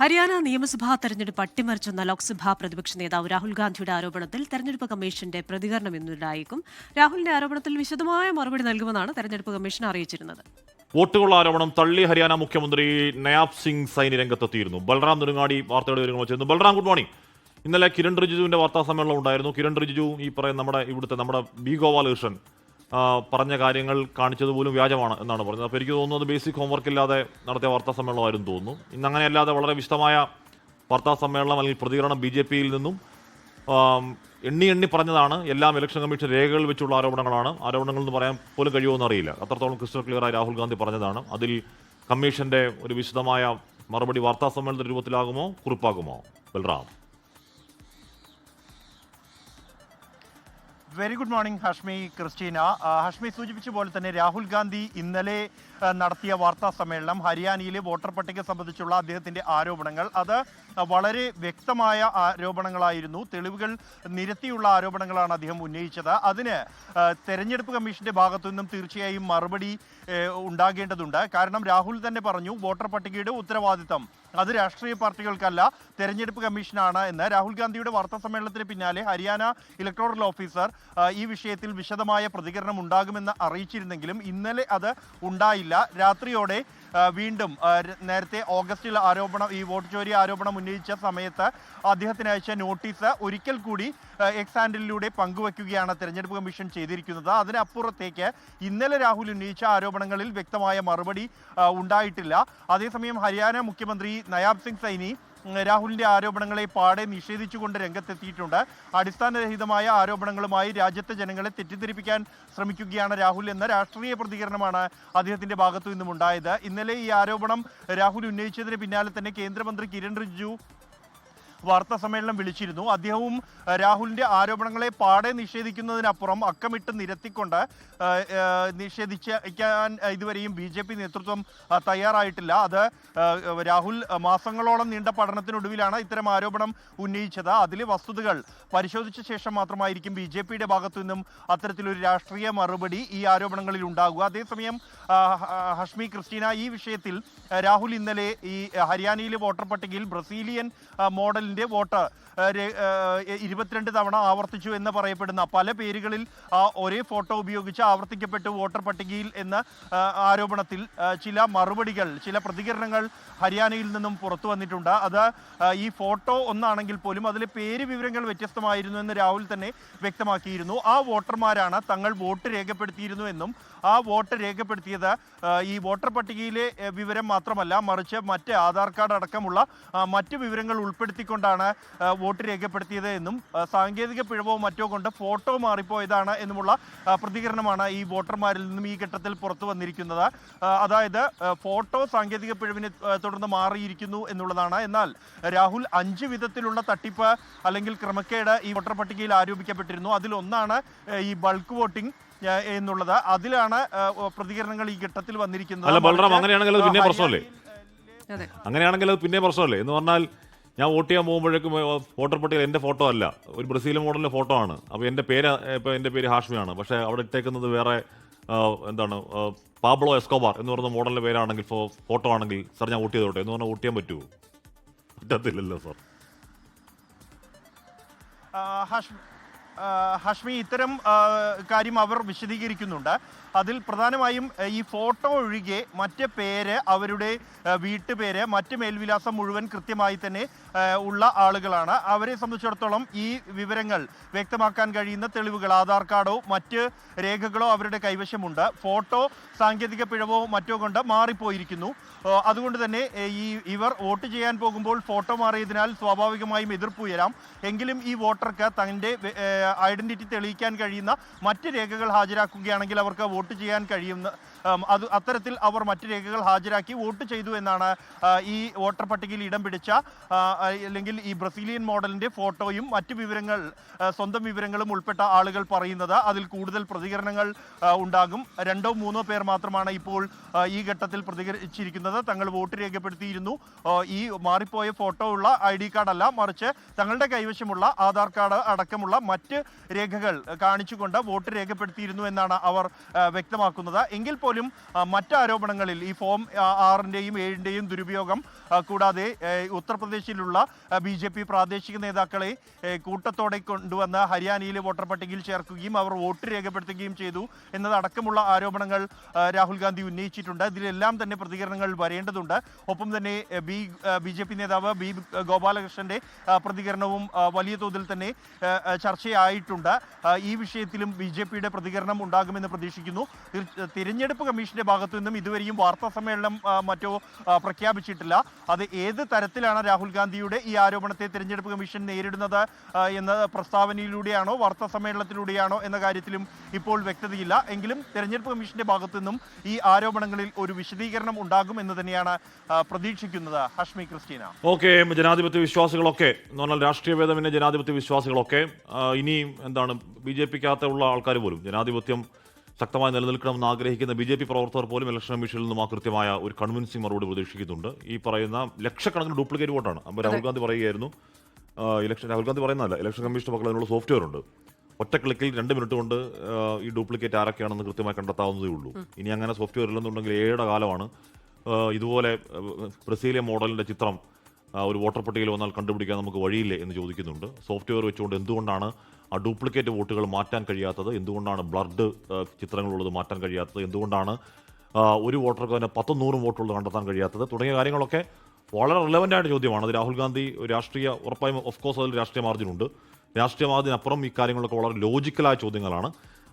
ഹരിയാന നിയമസഭാ തെരഞ്ഞെടുപ്പ് അട്ടിമറിച്ചെന്ന ലോക്സഭാ പ്രതിപക്ഷ നേതാവ് രാഹുൽ ഗാന്ധിയുടെ ആരോപണത്തിൽ തെരഞ്ഞെടുപ്പ് കമ്മീഷന്റെ പ്രതികരണം ഇന്നുണ്ടായേക്കും. രാഹുലിന്റെ ആരോപണത്തിൽ വിശദമായ മറുപടി നൽകുമെന്നാണ് തെരഞ്ഞെടുപ്പ് കമ്മീഷൻ അറിയിച്ചിരുന്നത്. വോട്ടുകളുടെ ആരോപണം തള്ളി ഹരിയാന മുഖ്യമന്ത്രി നയാബ് സിംഗ് സൈനി രംഗത്തെത്തിയിരുന്നു. ബൽറാം നെടുങ്ങാടി വാർത്തയുടെ വിവരങ്ങൾ ചെയ്യുന്നു. Balram, good morning. ഇന്നലെ കിരൺ റിജിജുവിന്റെ വാർത്താ സമ്മേളനം ഉണ്ടായിരുന്നു. കിരൺ റിജിജു ഈ പറയുന്ന നമ്മുടെ ബി ഗോപാലകൃഷ്ണൻ പറഞ്ഞ കാര്യങ്ങൾ കാണിച്ചത് പോലും വ്യാജമാണ് എന്നാണ് പറഞ്ഞത്. അപ്പോൾ എനിക്ക് തോന്നുന്നത് ബേസിക് ഹോംവർക്ക് ഇല്ലാതെ നടത്തിയ വാർത്താ സമ്മേളനമായിരുന്നു തോന്നുന്നു. ഇന്ന് അങ്ങനെയല്ലാതെ വളരെ വിശദമായ വാർത്താ സമ്മേളനം അല്ലെങ്കിൽ പ്രതികരണം BJP-യിൽ നിന്നും എണ്ണി പറഞ്ഞതാണ്. എല്ലാം ഇലക്ഷൻ കമ്മീഷൻ രേഖകൾ വെച്ചുള്ള ആരോപണങ്ങളാണ്. ആരോപണങ്ങൾ എന്ന് പറയാൻ പോലും കഴിയുമോ അറിയില്ല. അത്രത്തോളം ക്രിസ്റ്റൽ ക്ലിയറായി രാഹുൽ ഗാന്ധി പറഞ്ഞതാണ്. അതിൽ കമ്മീഷന്റെ ഒരു വിശദമായ മറുപടി വാർത്താ സമ്മേളനത്തിന്റെ രൂപത്തിലാകുമോ, കുറിപ്പാകുമോ? Balram. Very good morning Hashmi, Christina. Hashmi സൂചിപ്പിച്ച പോലെ തന്നെ രാഹുൽ ഗാന്ധി ഇന്നലെ നടത്തിയ വാർത്താ സമ്മേളനം ഹരിയാനയിലെ വോട്ടർ പട്ടിക സംബന്ധിച്ചുള്ള അദ്ദേഹത്തിന്റെ ആരോപണങ്ങൾ അത് വളരെ വ്യക്തമായ ആരോപണങ്ങളായിരുന്നു. തെളിവുകൾ നിരത്തിയുള്ള ആരോപണങ്ങളാണ് അദ്ദേഹം ഉന്നയിച്ചത്. അതിന് തെരഞ്ഞെടുപ്പ് കമ്മീഷന്റെ ഭാഗത്തു നിന്നും തീർച്ചയായും മറുപടി ഉണ്ടാകേണ്ടതുണ്ട്. കാരണം രാഹുൽ തന്നെ പറഞ്ഞു, വോട്ടർ പട്ടികയുടെ ഉത്തരവാദിത്തം അത് രാഷ്ട്രീയ പാർട്ടികൾക്കല്ല, തെരഞ്ഞെടുപ്പ് കമ്മീഷനാണ് എന്ന്. രാഹുൽ ഗാന്ധിയുടെ വാർത്താ സമ്മേളനത്തിന് പിന്നാലെ ഹരിയാന ഇലക്ടോറൽ ഓഫീസർ ഈ വിഷയത്തിൽ വിശദമായ പ്രതികരണം ഉണ്ടാകുമെന്ന് അറിയിച്ചിരുന്നെങ്കിലും ഇന്നലെ അത് ഉണ്ടായില്ല. രാത്രിയോടെ വീണ്ടും നേരത്തെ ഓഗസ്റ്റിൽ ഈ വോട്ട് ചോരി ആരോപണം ഉന്നയിച്ച സമയത്ത് അദ്ദേഹത്തിന് അയച്ച നോട്ടീസ് ഒരിക്കൽ കൂടി എക്സ് ഹാൻഡിലൂടെ പങ്കുവയ്ക്കുകയാണ് തെരഞ്ഞെടുപ്പ് കമ്മീഷൻ ചെയ്തിരിക്കുന്നത്. അതിനപ്പുറത്തേക്ക് ഇന്നലെ രാഹുൽ ഉന്നയിച്ച ആരോപണങ്ങളിൽ വ്യക്തമായ മറുപടി ഉണ്ടായിട്ടില്ല. അതേസമയം ഹരിയാന മുഖ്യമന്ത്രി നയാബ് സിംഗ് സൈനി രാഹുലിന്റെ ആരോപണങ്ങളെ പാടെ നിഷേധിച്ചുകൊണ്ട് രംഗത്തെത്തിയിട്ടുണ്ട്. അടിസ്ഥാനരഹിതമായ ആരോപണങ്ങളുമായി രാജ്യത്തെ ജനങ്ങളെ തെറ്റിദ്ധരിപ്പിക്കാൻ ശ്രമിക്കുകയാണ് രാഹുൽ എന്ന രാഷ്ട്രീയ പ്രതികരണമാണ് അദ്ദേഹത്തിന്റെ ഭാഗത്തു നിന്നും ഉണ്ടായത്. ഇന്നലെ ഈ ആരോപണം രാഹുൽ ഉന്നയിച്ചതിന് പിന്നാലെ തന്നെ കേന്ദ്രമന്ത്രി കിരൺ റിജിജു വാർത്താ സമ്മേളനം വിളിച്ചിരുന്നു. അദ്ദേഹവും രാഹുലിന്റെ ആരോപണങ്ങളെ പാടെ നിഷേധിക്കുന്നതിനപ്പുറം അക്കമിട്ട് നിരത്തിക്കൊണ്ട് നിഷേധിക്കാൻ ഇതുവരെയും BJP നേതൃത്വം തയ്യാറായിട്ടില്ല. അത് രാഹുൽ മാസങ്ങളോളം നീണ്ട പഠനത്തിനൊടുവിലാണ് ഇത്തരം ആരോപണം ഉന്നയിച്ചത്. അതിലെ വസ്തുതകൾ പരിശോധിച്ച ശേഷം മാത്രമായിരിക്കും BJP-യുടെ ഭാഗത്തു നിന്നും അത്തരത്തിലൊരു രാഷ്ട്രീയ മറുപടി ഈ ആരോപണങ്ങളിൽ ഉണ്ടാകുക. അതേസമയം ഹാഷ്മി, ക്രിസ്റ്റീന, ഈ വിഷയത്തിൽ രാഹുൽ ഇന്നലെ ഈ ഹരിയാനയിലെ വോട്ടർ പട്ടികയിൽ ബ്രസീലിയൻ മോഡലിന്റെ വോട്ട് 22 തവണ ആവർത്തിച്ചു എന്ന് പറയപ്പെടുന്ന പല പേരുകളിൽ ഒരേ ഫോട്ടോ ഉപയോഗിച്ച് ആവർത്തിക്കപ്പെട്ടു വോട്ടർ പട്ടികയിൽ എന്ന ആരോപണത്തിൽ ചില മറുപടികൾ, ചില പ്രതികരണങ്ങൾ ഹരിയാനയിൽ നിന്നും പുറത്തു വന്നിട്ടുണ്ട്. അത് ഈ ഫോട്ടോ ഒന്നാണെങ്കിൽ പോലും അതിലെ പേര് വിവരങ്ങൾ വ്യത്യസ്തമായിരുന്നു എന്ന് രാഹുൽ തന്നെ വ്യക്തമാക്കിയിരുന്നു. ആ വോട്ടർമാരാണ് തങ്ങൾ വോട്ട് രേഖപ്പെടുത്തിയിരുന്നു എന്നും ആ വോട്ട് രേഖപ്പെടുത്തിയത് ഈ വോട്ടർ പട്ടികയിലെ വിവരം മാത്രമല്ല, മറിച്ച് മറ്റ് ആധാർ കാർഡ് അടക്കമുള്ള മറ്റ് വിവരങ്ങൾ ഉൾപ്പെടുത്തിക്കൊണ്ടാണ് വോട്ട് രേഖപ്പെടുത്തിയത് എന്നും സാങ്കേതിക പിഴവോ മറ്റോ കൊണ്ട് ഫോട്ടോ മാറിപ്പോയതാണ് എന്നുമുള്ള പ്രതികരണമാണ് ഈ വോട്ടർമാരിൽ നിന്നും ഈ ഘട്ടത്തിൽ പുറത്തു വന്നിരിക്കുന്നത്. അതായത് ഫോട്ടോ സാങ്കേതിക പിഴവിനെ തുടർന്ന് മാറിയിരിക്കുന്നു എന്നുള്ളതാണ്. എന്നാൽ രാഹുൽ 5 വിധത്തിലുള്ള തട്ടിപ്പ് അല്ലെങ്കിൽ ക്രമക്കേട് ഈ വോട്ടർ പട്ടികയിൽ ആരോപിക്കപ്പെട്ടിരുന്നു. അതിലൊന്നാണ് ഈ ബൾക്ക് വോട്ടിംഗ് എന്നുള്ളത്. അതിലാണ് പ്രതികരണങ്ങൾ ഈ ഘട്ടത്തിൽ വന്നിരിക്കുന്നത്. അല്ല ബൽറാം, അങ്ങനെയാണെങ്കിൽ അത് പിന്നെ പ്രശ്നമല്ലേ എന്ന് പറഞ്ഞാൽ, ഞാൻ വോട്ട് ചെയ്യാൻ പോകുമ്പോഴേക്കും വോട്ടർ പട്ടികയിൽ എൻ്റെ ഫോട്ടോ അല്ല, ഒരു ബ്രസീൽ മോഡലിൻ്റെ ഫോട്ടോ ആണ്. അപ്പോൾ എൻ്റെ പേര് ഹാഷ്മിയാണ്. പക്ഷേ അവിടെ ഇട്ടേക്കുന്നത് വേറെ പാബ്ലോ എസ്കോബാർ എന്ന് പറയുന്ന മോഡലിൻ്റെ പേരാണെങ്കിൽ ഫോട്ടോ ആണെങ്കിൽ, സാർ ഞാൻ വോട്ട് ചെയ്തോട്ടെ എന്ന് പറഞ്ഞാൽ വോട്ട് ചെയ്യാൻ പറ്റുമോ? പറ്റത്തില്ലല്ലോ സാർ. ഹാഷ്മി, ഇത്തരം കാര്യം അവർ വിശദീകരിക്കുന്നുണ്ട്. അതിൽ പ്രധാനമായും ഈ ഫോട്ടോ ഒഴികെ മറ്റ് പേര്, അവരുടെ വീട്ടുപേര്, മറ്റ് മേൽവിലാസം മുഴുവൻ കൃത്യമായി തന്നെ ഉള്ള ആളുകളാണ്. അവരെ സംബന്ധിച്ചിടത്തോളം ഈ വിവരങ്ങൾ വ്യക്തമാക്കാൻ കഴിയുന്ന തെളിവുകൾ, ആധാർ കാർഡോ മറ്റ് രേഖകളോ അവരുടെ കൈവശമുണ്ട്. ഫോട്ടോ സാങ്കേതിക പിഴവോ മറ്റോ കൊണ്ട് മാറിപ്പോയിരിക്കുന്നു. അതുകൊണ്ട് തന്നെ ഇവർ വോട്ട് ചെയ്യാൻ പോകുമ്പോൾ ഫോട്ടോ മാറിയതിനാൽ സ്വാഭാവികമായും എതിർപ്പ് ഉയരാം. എങ്കിലും ഈ വോട്ടർക്ക് തൻ്റെ ഐഡന്റിറ്റി തെളിയിക്കാൻ കഴിയുന്ന മറ്റ് രേഖകൾ ഹാജരാക്കുകയാണെങ്കിൽ അവർക്ക് വോട്ട് ചെയ്യാൻ കഴിയുന്ന അത്തരത്തിൽ അവർ മറ്റ് രേഖകൾ ഹാജരാക്കി വോട്ട് ചെയ്തു എന്നാണ് ഈ വോട്ടർ പട്ടികയിൽ ഇടം പിടിച്ച അല്ലെങ്കിൽ ഈ ബ്രസീലിയൻ മോഡലിന്റെ ഫോട്ടോയും മറ്റ് വിവരങ്ങൾ, സ്വന്തം വിവരങ്ങളും ഉൾപ്പെട്ട ആളുകൾ പറയുന്നത്. അതിൽ കൂടുതൽ പ്രതികരണങ്ങൾ ഉണ്ടാകും. 2 or 3 പേർ മാത്രമാണ് ഇപ്പോൾ ഈ ഘട്ടത്തിൽ പ്രതികരിച്ചിരിക്കുന്നത്. തങ്ങൾ വോട്ട് രേഖപ്പെടുത്തിയിരുന്നു, ഈ മാറിപ്പോയ ഫോട്ടോ ഉള്ള ID കാർഡ് അല്ല, മറിച്ച് തങ്ങളുടെ കൈവശമുള്ള ആധാർ കാർഡ് അടക്കമുള്ള മറ്റ് രേഖകൾ കാണിച്ചുകൊണ്ട് വോട്ട് രേഖപ്പെടുത്തിയിരുന്നു എന്നാണ് അവർ വ്യക്തമാക്കുന്നത്. എങ്കിൽ പോലും മറ്റ് ആരോപണങ്ങളിൽ ഈ ഫോം 6-ന്റെയും 7-ന്റെയും ദുരുപയോഗം കൂടാതെ ഉത്തർപ്രദേശിലുള്ള BJP പ്രാദേശിക നേതാക്കളെ കൂട്ടത്തോടെ കൊണ്ടുവന്ന് ഹരിയാനയിലെ വോട്ടർ പട്ടികയിൽ ചേർക്കുകയും അവർ വോട്ട് രേഖപ്പെടുത്തുകയും ചെയ്തു എന്നതടക്കമുള്ള ആരോപണങ്ങൾ രാഹുൽ ഗാന്ധി ഉന്നയിച്ചിട്ടുണ്ട്. ഇതിലെല്ലാം തന്നെ പ്രതികരണങ്ങൾ വരേണ്ടതുണ്ട്. ഒപ്പം തന്നെ BJP നേതാവ് B ഗോപാലകൃഷ്ണന്റെ പ്രതികരണവും വലിയ തോതിൽ തന്നെ ചർച്ചയായിട്ടുണ്ട്. ഈ വിഷയത്തിലും BJPയുടെ പ്രതികരണം ഉണ്ടാകുമെന്ന് പ്രതീക്ഷിക്കുന്നു. തിരഞ്ഞെടുപ്പ് കമ്മീഷന്റെ ഭാഗത്തു നിന്നും ഇതുവരെയും വാർത്താ സമ്മേളനം മറ്റോ പ്രഖ്യാപിച്ചിട്ടില്ല. അത് ഏത് തരത്തിലാണ് രാഹുൽ ഗാന്ധിയുടെ ഈ ആരോപണത്തെ തിരഞ്ഞെടുപ്പ് കമ്മീഷൻ നേരിടുന്നത് എന്ന പ്രസ്താവനയിലൂടെയാണോ വാർത്താ സമ്മേളനത്തിലൂടെയാണോ എന്ന കാര്യത്തിലും ഇപ്പോൾ വ്യക്തതയില്ല. എങ്കിലും തിരഞ്ഞെടുപ്പ് കമ്മീഷന്റെ ഭാഗത്തു നിന്നും ഈ ആരോപണങ്ങളിൽ ഒരു വിശദീകരണം ഉണ്ടാകും എന്ന് തന്നെയാണ് പ്രതീക്ഷിക്കുന്നത്. ഹഷ്മി ക്രിസ്റ്റീന. ഓക്കെ, ജനാധിപത്യ വിശ്വാസികളൊക്കെ എന്ന് പറഞ്ഞാൽ രാഷ്ട്രീയ ഭേദമന്യേ ജനാധിപത്യ വിശ്വാസികളൊക്കെ ഇനിയും എന്താണ് BJPക്കകത്തുള്ള ആൾക്കാർ പോലും ജനാധിപത്യം ശക്തമായി നിലനിൽക്കണമെന്ന് ആഗ്രഹിക്കുന്ന BJP പ്രവർത്തകർ പോലും ഇലക്ഷൻ കമ്മീഷനിൽ നിന്നും ആ കൃത്യമായ ഒരു കൺവിൻസിംഗ് മറുപടി പ്രതീക്ഷിക്കുന്നുണ്ട്. ഈ പറയുന്ന ലക്ഷക്കണക്കിന് ഡ്യൂപ്ലിക്കേറ്റ് വോട്ടാണ്. അപ്പോൾ രാഹുൽ ഗാന്ധി പറയുകയായിരുന്നു, രാഹുൽ ഗാന്ധി പറയുന്നതല്ല, ഇലക്ഷൻ കമ്മീഷന്റെ പക്കൽ അതിനുള്ള സോഫ്റ്റ്വെയർ ഉണ്ട്. ഒറ്റ ക്ലിക്കിൽ 2 മിനിറ്റ് കൊണ്ട് ഈ ഡ്യൂപ്ലിക്കേറ്റ് ആരൊക്കെയാണെന്ന് കൃത്യമായി കണ്ടെത്താവുന്നതേ ഉള്ളൂ. ഇനി അങ്ങനെ സോഫ്റ്റ്വെയർ ഇല്ലെന്നുണ്ടെങ്കിൽ 7 കാലമാണ് ഇതുപോലെ ബ്രസീലിയൻ മോഡലിന്റെ ചിത്രം ഒരു വോട്ടർ പട്ടികയിൽ വന്നാൽ കണ്ടുപിടിക്കാൻ നമുക്ക് വഴിയില്ലേ എന്ന് ചോദിക്കുന്നുണ്ട്. സോഫ്റ്റ്വെയർ വെച്ചുകൊണ്ട് എന്തുകൊണ്ടാണ് ആ ഡ്യൂപ്ലിക്കേറ്റ് വോട്ടുകൾ മാറ്റാൻ കഴിയാത്തത്, എന്തുകൊണ്ടാണ് ബ്ലഡ് ചിത്രങ്ങളുള്ളത് മാറ്റാൻ കഴിയാത്തത്, എന്തുകൊണ്ടാണ് ഒരു വോട്ടർക്ക് തന്നെ 10-100 വോട്ടുള്ളത് കണ്ടെത്താൻ കഴിയാത്തത് തുടങ്ങിയ കാര്യങ്ങളൊക്കെ വളരെ റിലവൻ്റ് ആയിട്ട് ചോദ്യമാണ്. അത് രാഹുൽ ഗാന്ധി രാഷ്ട്രീയ ഉറപ്പായും ഓഫ്കോഴ്സ് അതിൽ രാഷ്ട്രീയ മാർജിനുണ്ട്. രാഷ്ട്രീയ മാർജിനപ്പുറം ഈ കാര്യങ്ങളൊക്കെ വളരെ ലോജിക്കലായ ചോദ്യങ്ങളാണ്.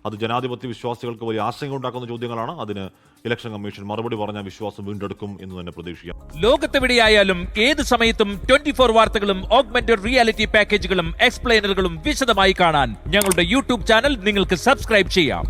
അത് ജനാധിപത്യ വിശ്വാസികൾക്ക് വലിയ ആശങ്ക ഉണ്ടാക്കുന്ന ചോദ്യങ്ങളാണ്. അതിന് ഇലക്ഷൻ കമ്മീഷൻ മറുപടി പറഞ്ഞ വിശ്വാസം വീണ്ടെടുക്കും എന്ന് തന്നെ പ്രതീക്ഷിക്കാം. ലോകത്തെവിടെയായാലും ഏത് സമയത്തും 24 വാർത്തകളും ഓഗ്മെന്റഡ് റിയാലിറ്റി പാക്കേജുകളും എക്സ്പ്ലെയിനറുകളും വിശദമായി കാണാൻ ഞങ്ങളുടെ YouTube ചാനൽ നിങ്ങൾക്ക് സബ്സ്ക്രൈബ് ചെയ്യാം.